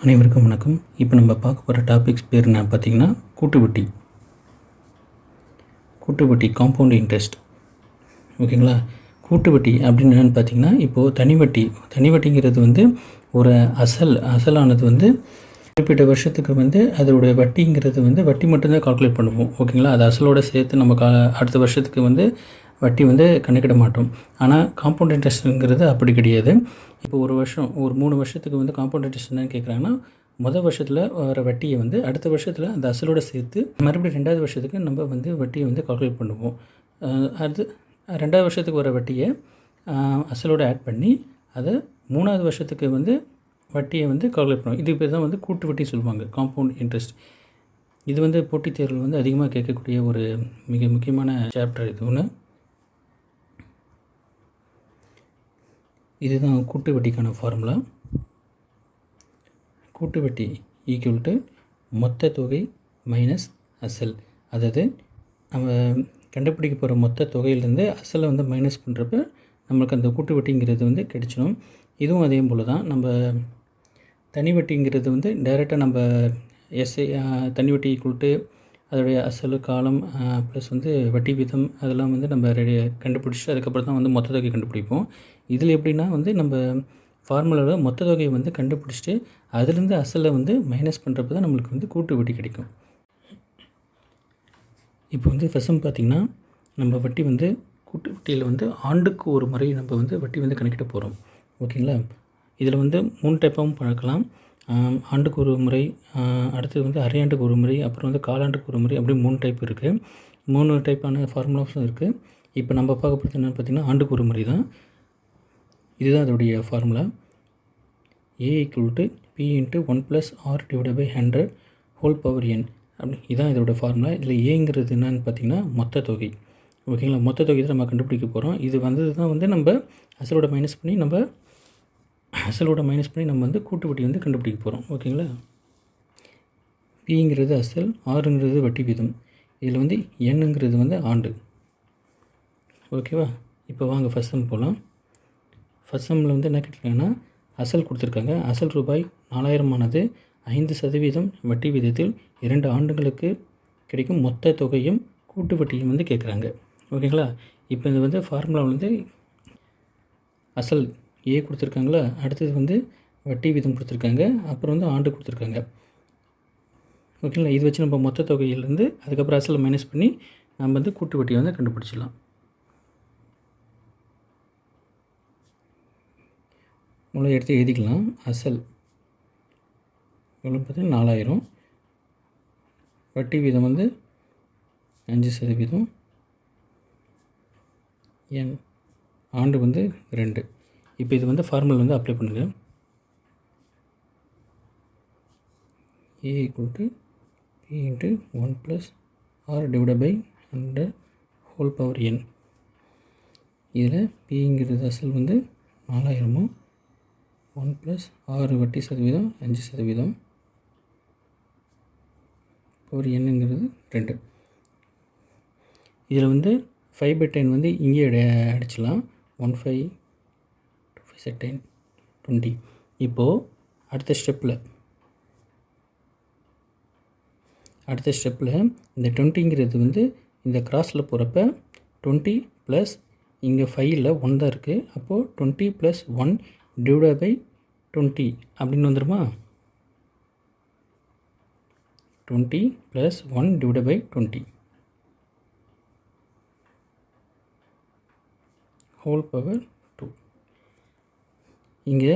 அனைவருக்கும் வணக்கம். இப்போ நம்ம பார்க்க போகிற டாபிக்ஸ் பேர் என்ன பார்த்திங்கன்னா கூட்டு வட்டி காம்பவுண்ட் இன்ட்ரெஸ்ட். ஓகேங்களா? கூட்டு வட்டி அப்படின்னு என்னென்னு பார்த்திங்கன்னா, இப்போது தனி வட்டிங்கிறது வந்து ஒரு அசலானது வந்து குறிப்பிட்ட வருஷத்துக்கு வந்து அதோடைய வட்டிங்கிறது வந்து வட்டி மட்டும்தான் கால்குலேட் பண்ணுவோம். ஓகேங்களா? அது அசலோடு சேர்த்து நம்ம அடுத்த வருஷத்துக்கு வந்து வட்டி வந்து கணக்கிட மாட்டோம். ஆனால் காம்பவுண்ட் இன்ட்ரெஸ்ட்டுங்கிறது அப்படி கிடையாது. இப்போ ஒரு 3 வருஷத்துக்கு வந்து காம்பவுண்ட் இன்ட்ரெஸ்ட் என்னன்னு கேட்குறாங்கன்னா, மொதல் வருஷத்தில் வர வட்டியை வந்து அடுத்த வருஷத்தில் அந்த அசலோடு சேர்த்து மறுபடியும் 2வது வருஷத்துக்கு நம்ம வந்து வட்டியை வந்து கால்குலேட் பண்ணுவோம். அடுத்து 2வது வருஷத்துக்கு வர வட்டியை அசலோடு ஆட் பண்ணி அதை 3வது வருஷத்துக்கு வந்து வட்டியை வந்து கால்குலேட் பண்ணுவோம். இது பேர் தான் வந்து கூட்டு வட்டி சொல்லுவாங்க, காம்பவுண்ட் இன்ட்ரெஸ்ட். இது வந்து போட்டித் தேர்வில் வந்து அதிகமாக கேட்கக்கூடிய ஒரு மிக முக்கியமான சாப்டர் இது ஒன்று. இதுதான் கூட்டு வட்டிக்கான ஃபார்முலா. கூட்டு வட்டி ஈக்குவல் டு மொத்த தொகை மைனஸ் அசல். அதாவது நம்ம கண்டுபிடிக்க போகிற மொத்த தொகையிலேருந்து அசலை வந்து மைனஸ் பண்ணுறப்ப நம்மளுக்கு அந்த கூட்டு வட்டிங்கிறது வந்து கிடைச்சிடும். இதுவும் அதே போல் தான். நம்ம தனி வட்டிங்கிறது வந்து டைரெக்டாக நம்ம தனி வட்டி ஈக்குவல் டு அதோடைய அசல் காலம் ப்ளஸ் வந்து வட்டி வீதம் அதெல்லாம் வந்து நம்ம கண்டுபிடிச்சி அதுக்கப்புறம் தான் வந்து மொத்த தொகை கண்டுபிடிப்போம். இதில் எப்படின்னா வந்து நம்ம ஃபார்முலாவில் மொத்த தொகையை வந்து கண்டுபிடிச்சிட்டு அதுலேருந்து அசலை வந்து மைனஸ் பண்ணுறப்ப தான் நம்மளுக்கு வந்து கூட்டு வட்டி கிடைக்கும். இப்போ வந்து ஃபஸ்ட்டு பார்த்திங்கன்னா, நம்ம வட்டி வந்து கூட்டு வட்டியில் வந்து ஆண்டுக்கு ஒரு முறை நம்ம வந்து வட்டி வந்து கணக்கிட போகிறோம். ஓகேங்களா? இதில் வந்து 3 டைப்பாகவும் பார்க்கலாம். ஆண்டுக்கு ஒரு முறை, அடுத்தது வந்து அரையாண்டுக்கு ஒரு முறை, அப்புறம் வந்து காலாண்டுக்கு ஒரு முறை, அப்படி 3 டைப் இருக்குது. 3 டைப்பான ஃபார்முலாஸும் இருக்குது. இப்போ நம்ம பார்க்க போகிறது என்னென்னு பார்த்திங்கன்னா, ஆண்டுக்கு ஒரு முறை தான். இதுதான் அதோடைய formula. A = P × 1 + R/100 whole power n. அப்படி இதுதான் இதோட ஃபார்முலா. இதில் ஏங்கிறது என்னென்னு பார்த்திங்கன்னா மொத்த தொகை. ஓகேங்களா? மொத்த தொகை தான் நம்ம கண்டுபிடிக்க போகிறோம். இது வந்தது தான் வந்து நம்ம அசலோட மைனஸ் பண்ணி நம்ம வந்து கூட்டு வட்டி வந்து கண்டுபிடிக்க போகிறோம். ஓகேங்களா? Pங்கிறது அசல், Rங்கிறது வட்டி வீதம், இதில் வந்து Nங்கிறது வந்து ஆண்டு. ஓகேவா? இப்போ வாங்க ஃபஸ்ட் சம் போகலாம். ஃபஸ்ட் சம்மில் வந்து என்ன கேட்டிருக்காங்கன்னா, அசல் கொடுத்துருக்காங்க. அசல் ரூபாய் 4000 ஆனது 5% வட்டி வீதத்தில் 2 ஆண்டுகளுக்கு கிடைக்கும் மொத்த தொகையும் கூட்டு வட்டியும் வந்து கேட்குறாங்க. ஓகேங்களா? இப்போ இது வந்து ஃபார்முலா வந்து அசல் ஏ கொடுத்துருக்காங்களா, அடுத்தது வந்து வட்டி வீதம் கொடுத்துருக்காங்க, அப்புறம் வந்து ஆண்டு கொடுத்துருக்காங்க. ஓகேங்களா? இது வச்சு நம்ம மொத்த தொகையிலேருந்து அதுக்கப்புறம் அசலை மைனஸ் பண்ணி நம்ம வந்து கூட்டு வட்டியை வந்து கண்டுபிடிச்சிடலாம். முதல்ல எடுத்து எழுதிக்கலாம். அசல் எவ்வளோ பார்த்தீங்கன்னா 4000, வட்டி வீதம் வந்து 5%, என் ஆண்டு வந்து 2. இப்போ இது வந்து ஃபார்முலா வந்து அப்ளை பண்ணுங்கள். A = P × 1 + R/100 whole power n. இதில் Pங்கிறது அசல் வந்து 4000, 1 + R வட்டி சதவீதம் 5%, பவர் nங்கிறது 2. இதில் வந்து 5/10 வந்து இங்கே அடிச்சிடலாம். 15 2 5 20. இப்போது அடுத்த ஸ்டெப்பில் இந்த 20ங்கிறது வந்து இந்த கிராஸில் போகிறப்ப 20 + இங்கே 5ல் 1 தான் இருக்குது. அப்போது 20 + 1 / 20 அப்படின்னு வந்துடுமா? 20 + 1 / 20 ஹோல் பவர் 2. இங்கே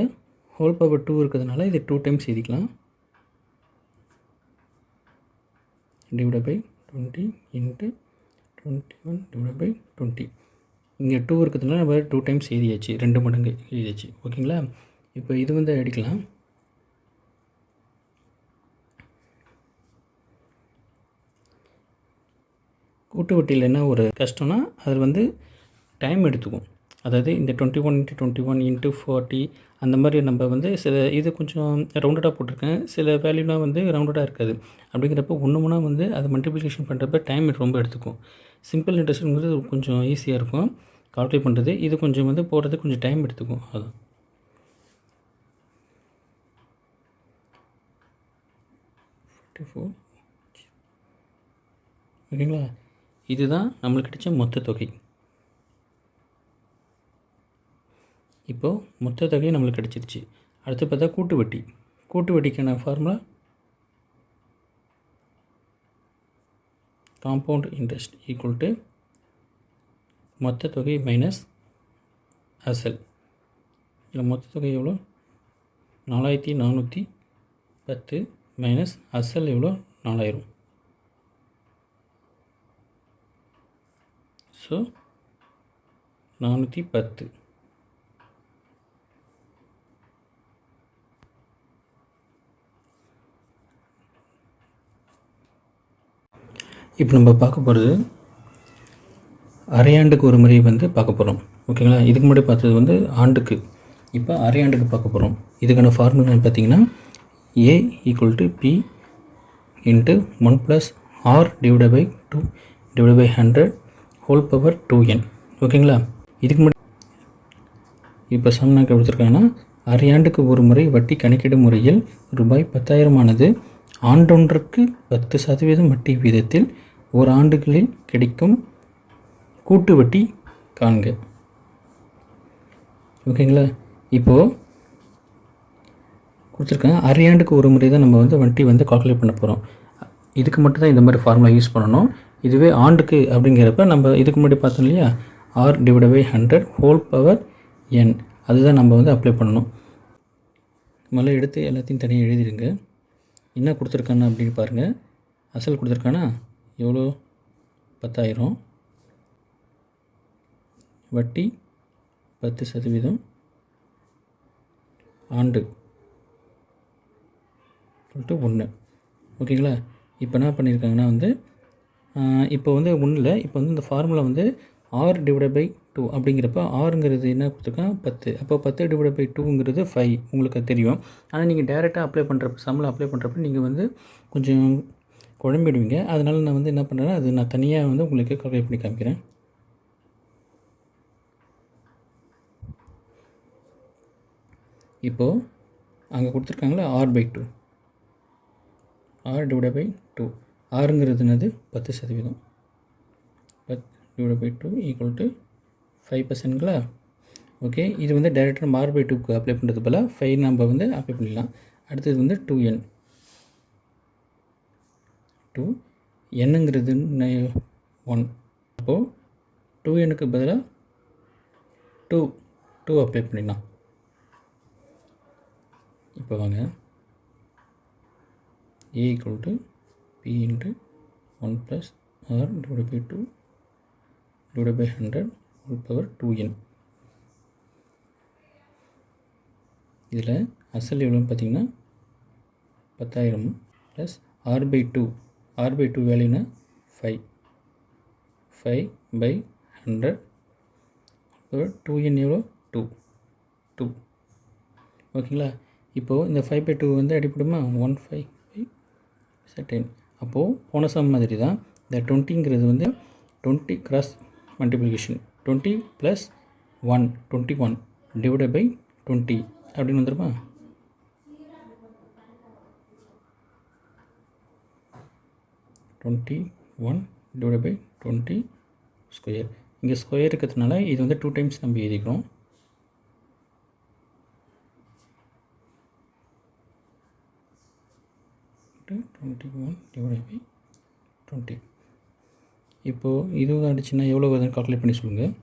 ஹோல் பவர் 2 இருக்கிறதுனால இது 2 டைம்ஸ் எழுதிக்கலாம். / 20 × 21 / 20. இங்கே 2 இருக்கிறதுனால நம்ம 2 டைம்ஸ் எழுதியாச்சு, 2 மடங்கு எழுதியாச்சு. ஓகேங்களா? இப்போ இது வந்து அடிக்கலாம். கூட்டு வட்டியில் என்ன ஒரு கஷ்டம்னா, அது வந்து டைம் எடுத்துக்கும். அதாவது இந்த 21 × 21 × 40 அந்த மாதிரி நம்ம வந்து சில இது கொஞ்சம் ரவுண்டடாக போட்டிருக்கேன், சில வேல்யூலாம் வந்து ரவுண்டடாக இருக்காது. அப்படிங்கிறப்ப ஒன்று வந்து அது மல்டிப்ளிகேஷன் பண்ணுறப்ப டைம் ரொம்ப எடுத்துக்கும். சிம்பிள் இன்ட்ரெஸ்ட்டுங்கிறது கொஞ்சம் ஈஸியாக இருக்கும் கால்குலேட் பண்ணுறது. இது கொஞ்சம் வந்து போடுறது கொஞ்சம் டைம் எடுத்துக்கும். அதுதான் 54. ஓகேங்களா? இதுதான் நம்மளுக்கு கிடைச்ச மொத்த தொகை. இப்போது மொத்த தொகை நம்மளுக்கு கிடச்சிருச்சு. அடுத்து பார்த்தா கூட்டு வட்டி. கூட்டு வட்டிக்கான formula compound interest equal to மொத்த தொகை மைனஸ் அசல். இதில் மொத்த தொகை எவ்வளோ? 4410 மைனஸ் அசல் எவ்வளோ? 4000. ஸோ 410. இப்போ நம்ம பார்க்க போகிறது அரையாண்டுக்கு ஒரு முறை பார்க்க போகிறோம். ஓகேங்களா? இதுக்கு முன்னாடி பார்த்தது ஆண்டுக்கு. இப்போ அரையாண்டுக்கு பார்க்க போகிறோம். இதுக்கான ஃபார்முலா பார்த்தீங்கன்னா A equal to P into 1 + R divided by 2 divided by 100 whole power 2n. ஓகேங்களா? இதுக்கு முன்னாடி இப்போ சம்னா கொடுத்துருக்காங்கன்னா அரையாண்டுக்கு ஒரு முறை வட்டி கணக்கிடும் முறையில் ரூபாய் 10,000 ஆனது ஆண்டொன்றுக்கு 10% வட்டி வீதத்தில் ஒரு ஆண்டுகளில் கிடைக்கும் கூட்டு வட்டி காண்க. ஓகேங்களா? இப்போது கொடுத்துருக்காங்க அரையாண்டுக்கு ஒரு முறை தான் நம்ம வட்டி கால்குலேட் பண்ண போகிறோம். இதுக்கு மட்டும் தான் இந்த மாதிரி ஃபார்முலா யூஸ் பண்ணணும். இதுவே ஆண்டுக்கு அப்படிங்கிறப்ப நம்ம இதுக்கு முன்னாடி பார்த்தோம் இல்லையா, R divided by 100 whole power n, அதுதான் நம்ம அப்ளை பண்ணணும். முதல்ல எடுத்து எல்லாத்தையும் தனியாக எழுதிடுங்க. என்ன கொடுத்துருக்கானா அப்படின்னு பாருங்கள். அசல் கொடுத்துருக்கானா எவ்வளோ? 10,000. வட்டி 10%. ஆண்டு 1. ஓகேங்களா? இப்போ என்ன பண்ணியிருக்காங்கன்னா இப்போ ஒன்றில் இப்போ இந்த ஃபார்முலா R டிவைடட் பை 2 அப்படிங்கிறப்ப ஆறுங்கிறது என்ன கொடுத்துருக்கான்? 10. அப்போ 10 டிவைடட் பை 2ங்கிறது 5. உங்களுக்கு அது தெரியும். ஆனால் நீங்கள் டேரெக்டாக அப்ளை பண்ணுறப்ப சம்மில் அப்ளை பண்ணுறப்ப நீங்கள் கொஞ்சம் குழம்பிடுவீங்க. அதனால் நான் என்ன பண்ணுறேன்னா அது நான் தனியாக உங்களுக்கு கால்குலேட் பண்ணி காமிக்கிறேன். இப்போது அங்கே கொடுத்துருக்காங்களா R by 2, R divided by 2. ஆறுங்கிறது என்னது? 10%. 10 டிவைடட் பை 2 ஈக்குவல் டு 5%ங்களா? ஓகே. இது டைரெக்டாக நம்ம R பை 2க்கு அப்ளை பண்ணுறது போல் 5 நம்ம அப்ளை பண்ணிடலாம். அடுத்தது 2n. 2 என்னங்கிறது 1. அப்போது 2nக்கு பதிலாக 2 அப்ளை பண்ணிடலாம். இப்போ வாங்க, A equal to P into 1 + R divided by 2 divided by 100 whole power 2n. இதில் அசல் எவ்வளோன்னு பார்த்தீங்கன்னா 10,000 plus R by 2. R by 2 வேல்யூனா 5. 5 பை 100 2n எவ்வளோ? 2. ஓகேங்களா? இப்போது இந்த 5 பை 2 அடிப்படுமா? 15 பை 10. அப்போது போன சம் மாதிரி தான் இந்த 20ங்கிறது 20 கிராஸ் மல்டிப்ளிகேஷன். 20 + 1 21 டிவைடட் பை 20 அப்படின்னு வந்துருமா? 21 டிவைடட் பை 20 ஸ்கொயர். இங்கே ஸ்கொயர் இருக்கிறதுனால இது 2 டைம்ஸ் நம்ம எழுதிக்கிறோம். /21 / 20. இப்போது இதுவும் அடிச்சுன்னா எவ்வளோ வருதுன்னு கால்குலேட் பண்ணி சொல்லுங்கள்.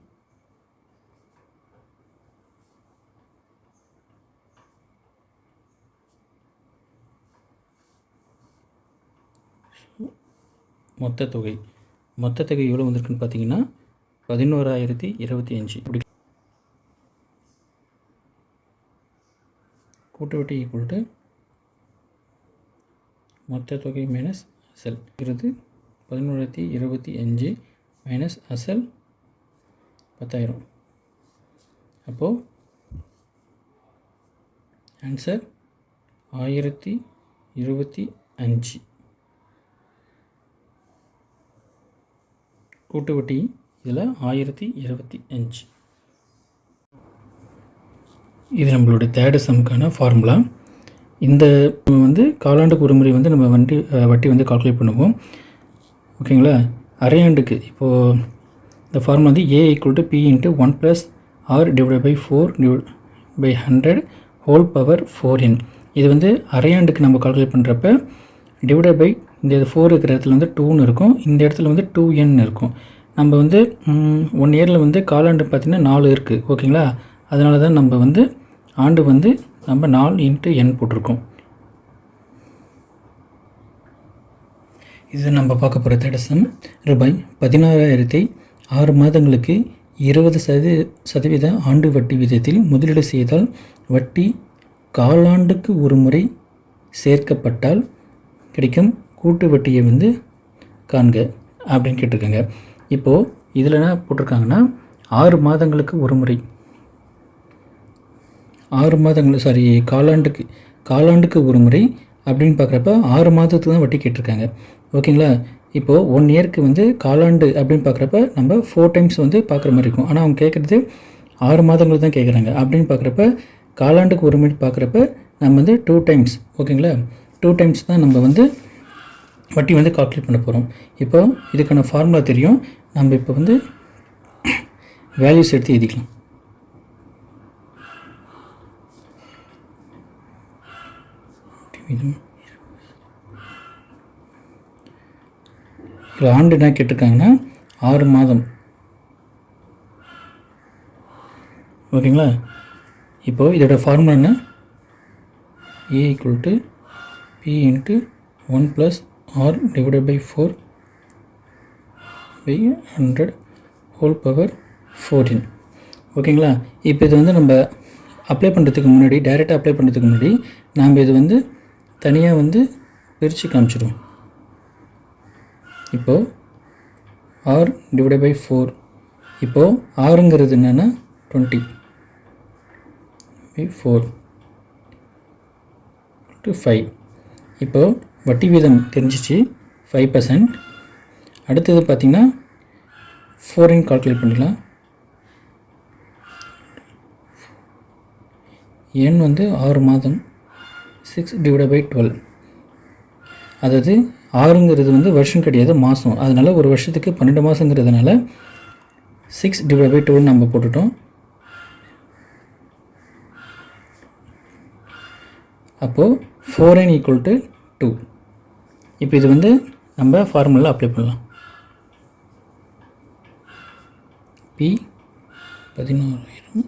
மொத்த தொகை எவ்வளோ வந்திருக்குன்னு பார்த்தீங்கன்னா 11,025. இப்படி கூட்டு வட்டி ஈக்குவல் டு மொத்த தொகை மைனஸ் அசல் இருக்கிறது 11,025 மைனஸ் அசல் 10,000. அப்போது ஆன்சர் 1025. கூட்டு வட்டி இதில் 1025. இது நம்மளுடைய தேர்டு சம்க்கான ஃபார்முலா. இந்த வந்து காலாண்டுக்கு ஒரு முறை வந்து நம்ம வட்டி வந்து கால்குலேட் பண்ணுவோம். ஓகேங்களா? அரையாண்டுக்கு இப்போது இந்த ஃபார்முலா வந்து A = P × 1 + R / 4/100 whole power 4n. இது வந்து அரையாண்டுக்கு நம்ம கால்குலேட் பண்ணுறப்ப டிவைடட் பை இந்த 4 இருக்கிற இடத்துல வந்து 2ன்னு இருக்கும், இந்த இடத்துல வந்து 2n இருக்கும். நம்ம வந்து 1 இயரில் வந்து காலாண்டு பார்த்திங்கன்னா 4 இருக்குது. ஓகேங்களா? அதனால தான் நம்ம வந்து ஆண்டு வந்து நம்ம 4 × n போட்டிருக்கோம். இது நம்ம பார்க்க போகிற தடசம் ரூபாய் 16,000 6 மாதங்களுக்கு 20% ஆண்டு வட்டி விதத்தில் முதலீடு செய்தால் வட்டி காலாண்டுக்கு ஒரு முறை சேர்க்கப்பட்டால் கிடைக்கும் கூட்டு வட்டியை வந்து காண்க அப்படின்னு கேட்டிருக்காங்க. இப்போது இதில் என்ன போட்டிருக்காங்கன்னா 6 மாதங்களுக்கு ஒரு முறை, 6 மாதங்கள் காலாண்டுக்கு ஒரு முறை அப்படின்னு பார்க்குறப்ப 6 மாதத்துக்கு தான் வட்டி கேட்டிருக்காங்க. ஓகேங்களா? இப்போது 1 இயருக்கு வந்து காலாண்டு அப்படின்னு பார்க்குறப்ப நம்ம 4 டைம்ஸ் வந்து பார்க்குற மாதிரி இருக்கும். ஆனால் அவங்க கேட்குறது 6 மாதங்கள் தான் கேட்குறாங்க. அப்படின்னு பார்க்குறப்ப காலாண்டுக்கு ஒரு முறை பார்க்குறப்ப நம்ம வந்து 2 டைம்ஸ், ஓகேங்களா, 2 டைம்ஸ் தான் நம்ம வந்து வட்டி வந்து கால்குலேட் பண்ண போகிறோம். இப்போது இதுக்கான ஃபார்முலா தெரியும். நம்ம இப்போ வந்து வேல்யூஸ் எடுத்து எழுதிக்கலாம். இப்போ ஆண்டு என்ன கேட்டிருக்காங்கன்னா 6 மாதம். ஓகேங்களா? இப்போது இதோட ஃபார்முலா என்ன? A = P × 1 + R / 4/100 whole power 4n. ஓகேங்களா? இப்போ இது வந்து நம்ம அப்ளை பண்ணுறதுக்கு முன்னாடி, டைரெக்டாக அப்ளை பண்ணுறதுக்கு முன்னாடி நாம் இது வந்து தனியாக வந்து பிரித்து காமிச்சிடுவோம். இப்போது R / 4, இப்போது Rங்கிறது என்னென்னா 20/4 = 5. இப்போது வட்டி வீதம் தெரிஞ்சிச்சு 5%. அடுத்தது பார்த்திங்கன்னா 4n கால்குலேட் பண்ணிக்கலாம். n வந்து 6 மாதம், 6/12. அதாவது 6ங்கிறது வந்து வருஷம் கிடையாது, மாதம். அதனால் ஒரு வருஷத்துக்கு 12 மாதங்கிறதுனால 6/12 நம்ம போட்டுட்டோம். அப்போது 4n = 2. இப்போ இது வந்து நம்ம ஃபார்முலா அப்ளை பண்ணலாம். P 16,000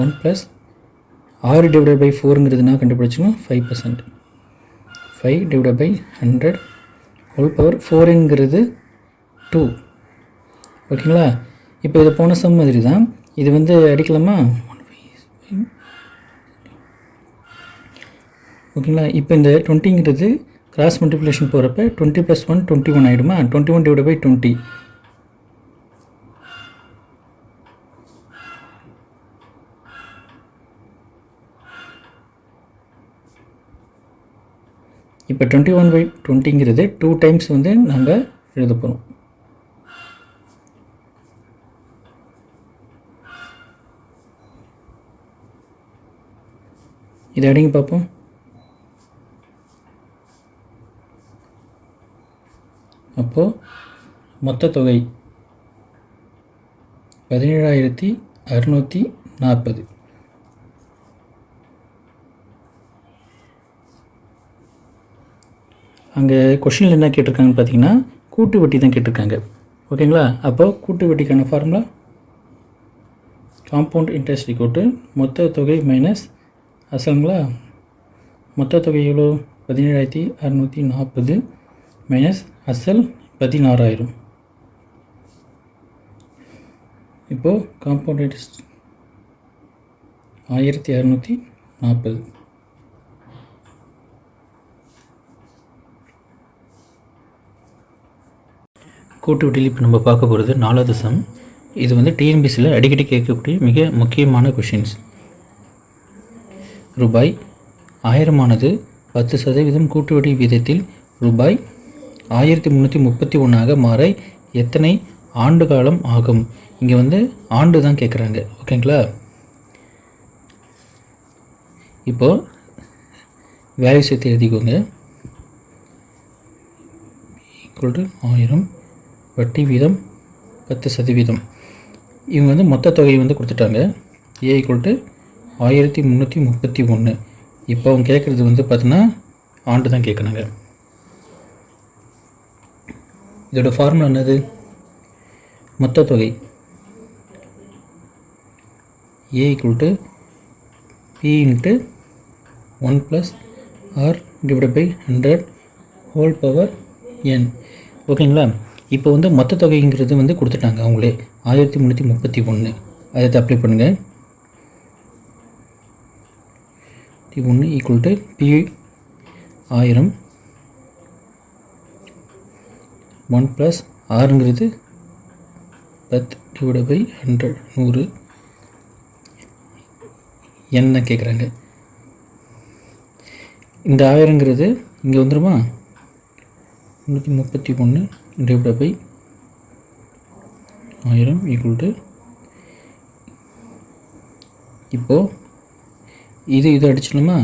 1 + R / 4ங்கிறதுனா கண்டுபிடிச்சிங்கன்னா 5%. 5/100 ஹோல் பவர் 4ங்கிறது 2. ஓகேங்களா? இப்போ இது போன சம் மாதிரி தான். இது வந்து அடிக்கலாமா? ஓகேங்களா? இப்போ இந்த 20ங்கிறது கிராஸ் மல்டிப்ளிகேஷன் போகிறப்ப 20 + 1 21 ஆகிடுமா? 21/20. இப்போ 21/20ங்கிறது 2 டைம்ஸ் வந்து நாங்கள் எழுத போகிறோம். இதை அடிங்க பார்ப்போம். அப்போது மொத்த தொகை 17,640. அங்கே கொஷினில் என்ன கேட்டிருக்காங்கன்னு பார்த்தீங்கன்னா கூட்டு வட்டி தான் கேட்டிருக்காங்க. ஓகேங்களா? அப்போது கூட்டு வட்டிக்கான ஃபார்முலா காம்பவுண்ட் இன்ட்ரெஸ்ட் = மொத்த தொகை மைனஸ் அசலுங்களா. மொத்த தொகை எவ்வளோ? 17,640 மைனஸ் அசல் 16,000. இப்போது காம்பவுண்ட் இன்ட்ரெஸ்ட் 1,640. கூட்டு வட்டியில் இப்போ நம்ம பார்க்க போகிறது 4வது சம். இது வந்து டிஎன்பிசியில் அடிக்கடி கேட்கக்கூடிய மிக முக்கியமான கொஷின்ஸ். ரூபாய் 1000 10% கூட்டு வட்டி வீதத்தில் ரூபாய் 1331 மாற எத்தனை ஆண்டு காலம் ஆகும்? இங்கே வந்து ஆண்டு தான் கேட்குறாங்க. ஓகேங்களா? இப்போது வேல்யூ சேர்த்து எழுதிக்கோங்க. ஈக்குவல் டு 1000, வட்டி வீதம் 10%. இவங்க வந்து மொத்த தொகையை வந்து கொடுத்துட்டாங்க. ஏ ஈக்குவல் டு 1331. இப்போ அவங்க கேட்குறது வந்து பார்த்தீங்கன்னா ஆண்டு தான் கேட்குறாங்க. இதோட ஃபார்முலா என்னது? மொத்த தொகை A equal to P into 1 + r / 100 whole power n. ஓகேங்களா? இப்போ வந்து மொத்த தொகைங்கிறது வந்து கொடுத்துட்டாங்க அவங்களே 1331. அதை அப்ளை பண்ணுங்கள். 1 ஈக்குவல் டு பி 1000 1 + rங்கிறது 10 / 100 100 என்ன கேட்குறாங்க. இந்த 1000ங்கிறது இங்கே வந்துடுமா? 331 / 1000 ஈக்குவல் டு, இப்போது இது அடிச்சிடணுமா?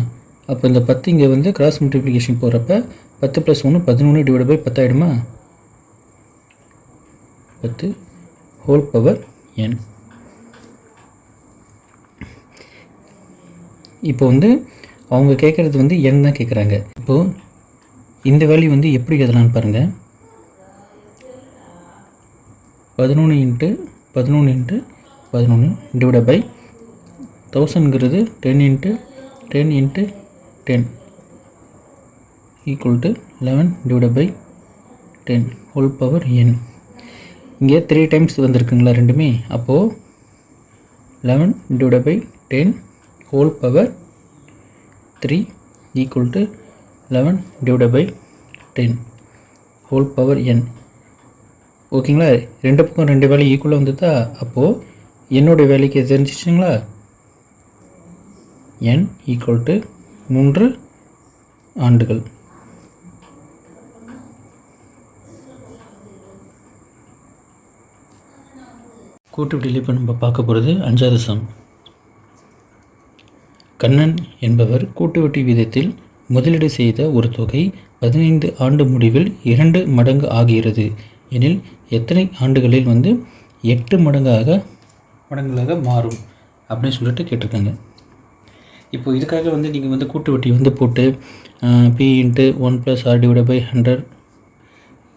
அப்போ இந்த 10 இங்கே வந்து கிராஸ் மல்டிப்ளிகேஷன் போகிறப்ப 10 + 1 11 / 10 ஆகிடுமா? 10 ஹோல் பவர் n. இப்போ வந்து அவங்க கேட்குறது வந்து n தான் கேட்குறாங்க. இப்போது இந்த வேல்யூ வந்து எப்படி எழுதலான்னு பாருங்கள். 11 × 11 × 11 / 1000ங்கிறது 10 × 10 × 10 equal to 11 / 10 whole power n. இங்கே 3 டைம்ஸ் வந்திருக்குங்களா ரெண்டுமே. அப்போது 11 / 10 whole power 3 equal to 11 / 10 whole power n. ஓகேங்களா? ரெண்டு பக்கம் ரெண்டு வேல்யூ ஈக்குவலாக வந்துதா? அப்போது என்னோடய வேலைக்கு தெரிஞ்சிச்சுங்களா? n ஈக்குவல் டு 3 ஆண்டுகள். கூட்டுவட்டியில் இப்போ நம்ம பார்க்க போகிறது 5வது சம். கண்ணன் என்பவர் கூட்டுவட்டி வீதத்தில் முதலீடு செய்த ஒரு தொகை 15 ஆண்டு முடிவில் 2 மடங்கு ஆகிறது எனில் எத்தனை ஆண்டுகளில் வந்து 8 மடங்குகளாக மாறும் அப்படின்னு சொல்லிட்டு கேட்டிருக்காங்க. இப்போது இதுக்காக வந்து நீங்கள் வந்து கூட்டுவட்டி வந்து போட்டு p × 1 + r / 100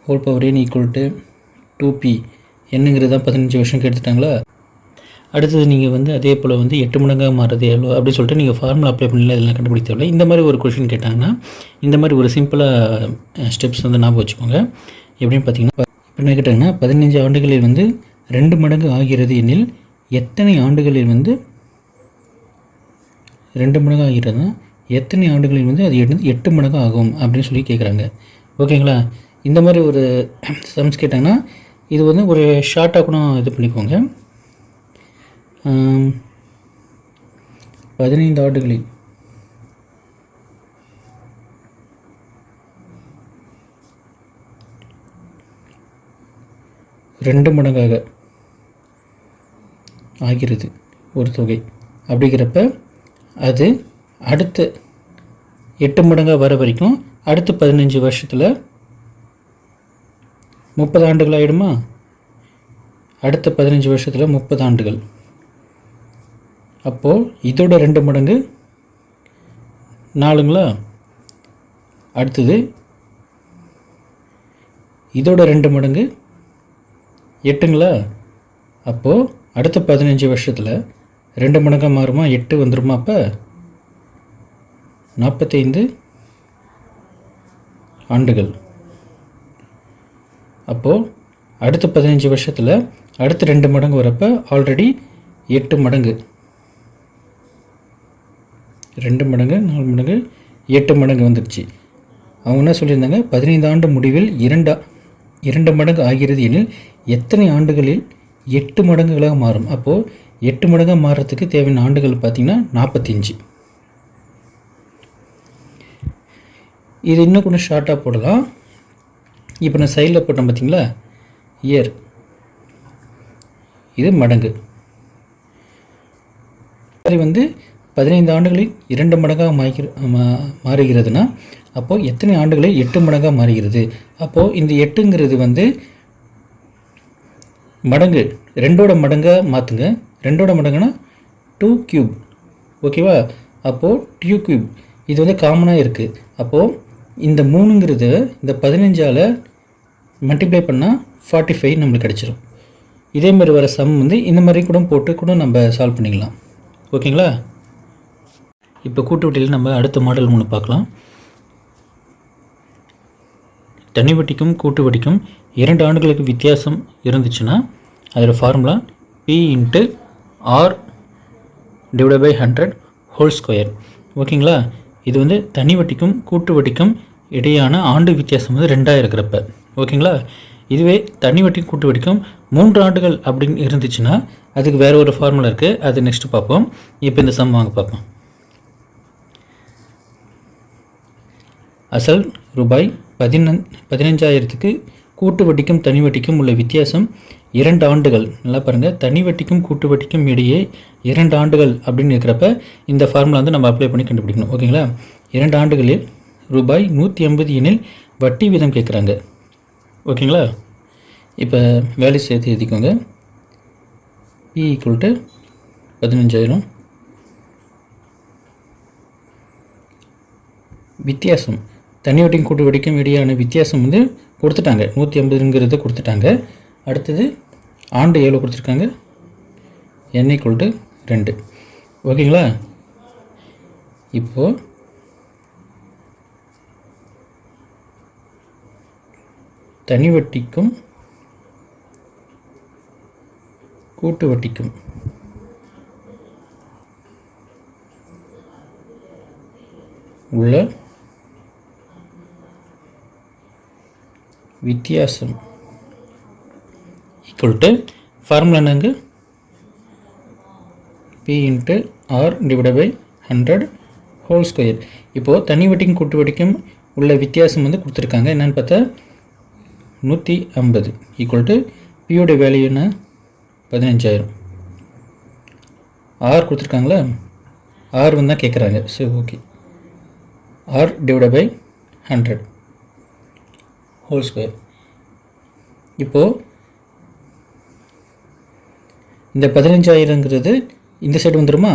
whole power n equal to 2p என்னங்கிறது தான் 15 வருஷம் எடுத்துட்டாங்களா? அடுத்தது நீங்கள் வந்து அதே போல் வந்து 8 மடங்காக மாறுறது எவ்வளோ அப்படின்னு சொல்லிட்டு நீங்கள் ஃபார்முலா அப்ளை பண்ணல, இதெல்லாம் கண்டுபிடிக்க தேவையில்லை. இந்த மாதிரி ஒரு கொஷின் கேட்டாங்கன்னா இந்த மாதிரி ஒரு சிம்பிளாக ஸ்டெப்ஸ் வந்து ஞாபகம் வச்சுக்கோங்க. எப்படின்னு பார்த்தீங்கன்னா, இப்போ என்ன கேட்டாங்கன்னா 15 ஆண்டுகளில் வந்து 2 மடங்கு ஆகிறது எனில் எத்தனை ஆண்டுகளில் வந்து 2 மடங்கு ஆகிறதுனா எத்தனை ஆண்டுகளில் வந்து அது 8 மடங்கு ஆகும் அப்படின்னு சொல்லி கேட்குறாங்க. ஓகேங்களா? இந்த மாதிரி ஒரு சம்ஸ் கேட்டாங்கன்னா இது வந்து ஒரு ஷார்ட்டாக கூட இது பண்ணிக்கோங்க. 15 ஆண்டுகளில் 2 மடங்காக ஆகிறது ஒரு தொகை அப்படிங்கிறப்ப அது அடுத்த 8 மடங்காக வர வரைக்கும் அடுத்த 15 வருஷத்தில் 30 ஆண்டுகள் ஆகிடுமா? அடுத்த 15 வருஷத்தில் 30 ஆண்டுகள். அப்போது இதோட 2 மடங்கு 4ங்களா? அடுத்தது இதோட 2 மடங்கு 8ங்களா? அப்போது அடுத்த 15 வருஷத்தில் 2 மடங்காக மாறுமா? 8 வந்துருமா? அப்போ 45 ஆண்டுகள். அப்போது அடுத்த 15 வருஷத்தில் அடுத்த 2 மடங்கு வரப்போ ஆல்ரெடி 8 மடங்கு, 2 மடங்கு 4 மடங்கு 8 மடங்கு வந்துடுச்சு. அவங்க என்ன சொல்லியிருந்தாங்க? 15 ஆண்டு முடிவில் 2 மடங்கு ஆகிறது எனில் எத்தனை ஆண்டுகளில் 8 மடங்குகளாக மாறும்? அப்போது 8 மடங்காக மாறுறதுக்கு தேவையான ஆண்டுகள் பார்த்திங்கன்னா 45. இது இன்னும் கொஞ்சம் ஷார்ட்டாக போடலாம். இப்போ நான் சைடில் போட்டேன் பார்த்திங்களா, இயர், இது மடங்கு. அது வந்து 15 ஆண்டுகளில் 2 மடங்காக மாறுகிறதுனா அப்போது எத்தனை ஆண்டுகளில் 8 மடங்காக மாறுகிறது? அப்போது இந்த 8ங்கிறது வந்து மடங்கு 2ஓட மடங்காக மாற்றுங்க. 2ஓட மடங்குனா 2 கியூப். ஓகேவா? அப்போது 2 கியூப் இது வந்து காமனாக இருக்குது. அப்போது இந்த 3ங்கிறது இந்த 15ஆல் மல்டிப்ளை பண்ணால் 45 நம்மளுக்கு கிடச்சிரும். இதேமாதிரி வர சம் வந்து இந்த மாதிரி கூட போட்டு கூட நம்ம சால்வ் பண்ணிக்கலாம். ஓகேங்களா? இப்போ கூட்டுவட்டியில் நம்ம அடுத்த மாடல் 3 பார்க்கலாம். தனி வட்டிக்கும் கூட்டு வட்டிக்கும் 2 ஆண்டுகளுக்கு வித்தியாசம் இருந்துச்சுன்னா அதோட ஃபார்முலா P/R/100 ஓகேங்களா? இது வந்து தனி வட்டிக்கும் கூட்டு வட்டிக்கும் இடையான ஆண்டு வித்தியாசம் வந்து 2 இருக்கிறப்ப. ஓகேங்களா? இதுவே தனி வட்டிக்கும் கூட்டு வட்டிக்கும் 3 ஆண்டுகள் அப்படின்னு இருந்துச்சுன்னா அதுக்கு வேறு ஒரு ஃபார்முலா இருக்குது. அது நெக்ஸ்ட்டு பார்ப்போம். இப்போ இந்த சம் வாங்க பார்ப்போம். அசல் ரூபாய் 15,000க்கு கூட்டு வட்டிக்கும் தனி வட்டிக்கும் உள்ள வித்தியாசம் 2 ஆண்டுகள். நல்லா பாருங்கள், தனி வட்டிக்கும் கூட்டு வட்டிக்கும் இடையே 2 ஆண்டுகள் அப்படின்னு இருக்கிறப்ப இந்த ஃபார்முலா வந்து நம்ம அப்ளை பண்ணி கண்டுபிடிக்கணும். ஓகேங்களா? 2 ஆண்டுகளில் ரூபாய் 180 எனில் வட்டி வீதம் கேட்குறாங்க. ஓகேங்களா? இப்போ வேல்யூ சேர்த்து எழுதிக்கோங்க. P = 15,000. வித்தியாசம் தனி வட்டிக்கும் கூட்டு வட்டிக்கும் இடையான வித்தியாசம் வந்து கொடுத்துட்டாங்க. 180ங்கிறத கொடுத்துட்டாங்க. அடுத்தது ஆண்டு எவ்வளோ கொடுத்துருக்காங்க? n = 2. ஓகேங்களா? இப்போது தனி வட்டிக்கும் கூட்டு வட்டிக்கும் உள்ள வித்தியாசம் ஈக்குவல் ஃபார்முலா என்னங்க? P/R/100 இப்போது தனி வட்டிக்கும் கூட்டு வட்டிக்கும் உள்ள வித்தியாசம் வந்து கொடுத்துருக்காங்க. என்னென்னு பார்த்தா 150 = P வேல்யூ என்ன? 15,000. R கொடுத்துருக்காங்களா? R வந்து தான் கேட்குறாங்க. சரி, ஓகே. R/100 2. இப்போது இந்த 15,000ங்கிறது இந்த சைடு வந்துடுமா?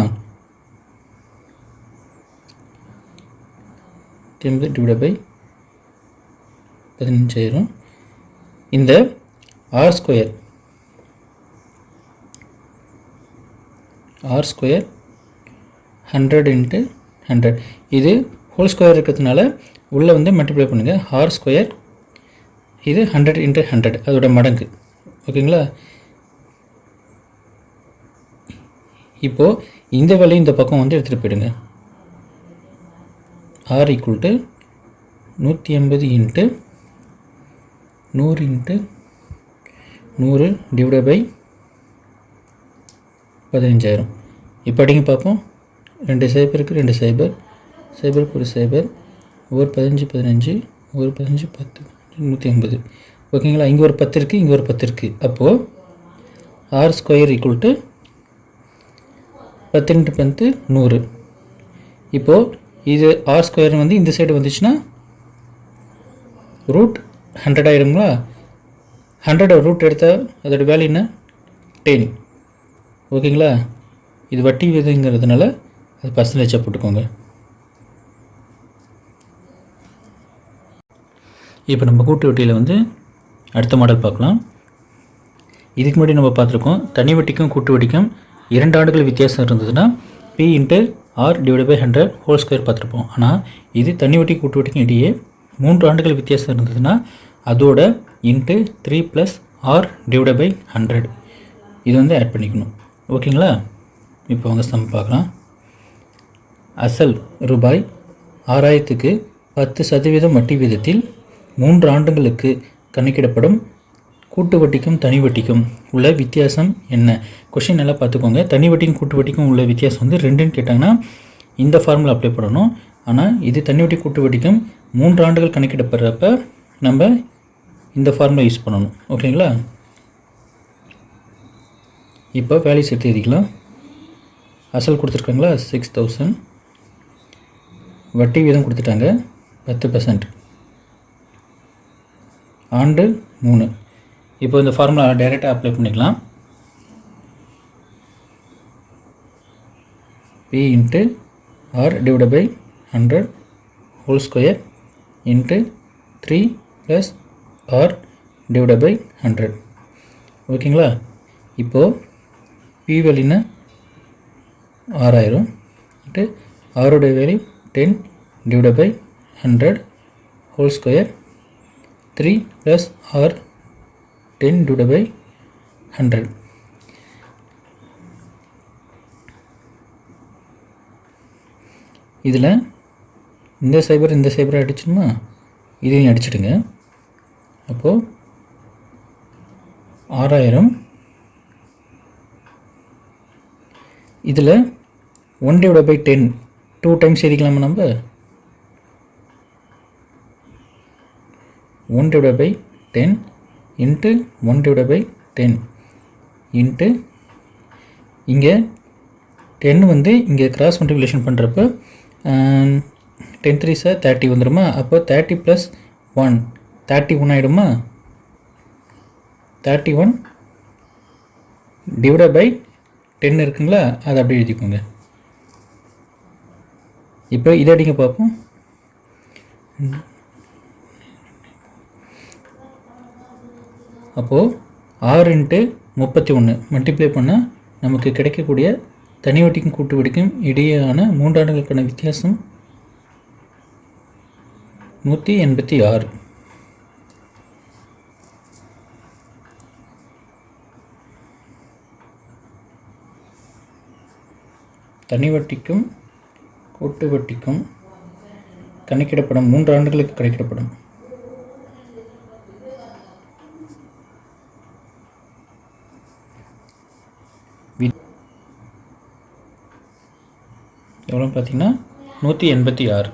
15,000 இந்த R² 100 × 100 இது ஹோல் ஸ்கொயர் இருக்கிறதுனால உள்ளே வந்து மல்டிப்ளை பண்ணுங்கள். R² இது 100 × 100 அதோட மடங்கு. ஓகேங்களா? இப்போது இந்த வேலையை இந்த பக்கம் வந்து எடுத்துகிட்டு போயிடுங்க. R = 180 × 100 × 100 15,000. இப்போ அடிங்க பார்ப்போம். 2 0 இருக்குது, 2 0 0க்கு ஒரு 0 ஒரு 15 15 ஒரு 15 10 180. ஓகேங்களா? இங்கே ஒரு 10 இருக்குது, இங்கே ஒரு 10 இருக்குது. அப்போது R² = 10 × 10 100. இப்போது இது R² வந்து இந்த சைடு வந்துச்சுன்னா √100 ஆகிடுங்களா? 100 ரூட் எடுத்தால் அதோட வேல்யூ என்ன? 10. ஓகேங்களா? இது வட்டி விகிதங்கிறதுனால அது பர்சன்டேஜாக போட்டுக்கோங்க. இப்போ நம்ம கூட்டு வட்டியில் வந்து அடுத்த மாடல் பார்க்கலாம். இதுக்கு முன்னாடி நம்ம பார்த்துருக்கோம், தனி வட்டிக்கும் கூட்டு வட்டிக்கும் 2 ஆண்டுகள் வித்தியாசம் இருந்ததுன்னா P/R/100 பார்த்துருப்போம். ஆனால் இது தனி வட்டி கூட்டு வட்டிக்கும் இடையே 3 ஆண்டுகள் வித்தியாசம் இருந்ததுன்னா அதோட × 3 + R/100 இது வந்து ஆட் பண்ணிக்கணும். ஓகேங்களா? இப்போ அவங்க சம் பார்க்கலாம். அசல் ரூபாய் 6,000க்கு 10% வட்டி வீதத்தில் 3 ஆண்டுகளுக்கு கணக்கிடப்படும் கூட்டு வட்டிக்கும் தனி வட்டிக்கும் உள்ள வித்தியாசம் என்ன? கொஷின் நல்லா பார்த்துக்கோங்க. தனி வட்டிக்கும் கூட்டு வட்டிக்கும் உள்ள வித்தியாசம் வந்து 2ன்னு கேட்டாங்கன்னா இந்த ஃபார்முலா அப்ளை பண்ணணும். ஆனால் இது தனி வட்டி கூட்டு வட்டிக்கும் 3 ஆண்டுகள் கணக்கிடப்படுறப்ப நம்ம இந்த ஃபார்முலா யூஸ் பண்ணணும். ஓகேங்களா? இப்போ வேல்யூ சேர்த்து எழுதிக்கலாம். அசல் கொடுத்துருக்காங்களா 6000, வட்டி வீதம் கொடுத்துட்டாங்க 10%, ஆண்டு 3. இப்போ இந்த ஃபார்முலா டைரெக்டாக அப்ளை பண்ணிக்கலாம். P into R divide by 100 whole square into 3 plus R divide by 100. ஓகேங்களா? இப்போது P வேல்யூனா 6000 இன்ட்டு ஆருடைய value 10 divide by 100 whole square 3 plus R 10 divided by 100. இதில் இந்த சைபர் அடிச்சுமா, இதையும் அடிச்சிடுங்க. அப்போது 6000 இதில் 1 divided by 10 2 டைம்ஸ் எழுதிக்கலாமா நம்ம? 1 divided by 10 into 1 divided by 10 into இங்கே 10 வந்து இங்கே கிராஸ் மல்டிப்ளிகேஷன் பண்ணுறப்போ 10 3 சார் 30 வந்துடுமா? அப்போ 30 ப்ளஸ் 1 31 ஆகிடுமா? 31 டிவைட் பை 10 இருக்குங்களா, அதை அப்படியே எழுதிக்கோங்க. இப்போ இதை அடிங்க பார்ப்போம். அப்போது 6 இன்ட்டு 31 மல்டிப்ளை பண்ணால் நமக்கு கிடைக்கக்கூடிய தனி வட்டிக்கும் கூட்டு வட்டிக்கும் இடையேயான 3 ஆண்டுகளுக்கான வித்தியாசம் 186. தனி வட்டிக்கும் கூட்டு வட்டிக்கும் கணக்கிடப்படும் 3 ஆண்டுகளுக்கு கணக்கிடப்படும் எவ்வளோன்னு பார்த்தீங்கன்னா 186.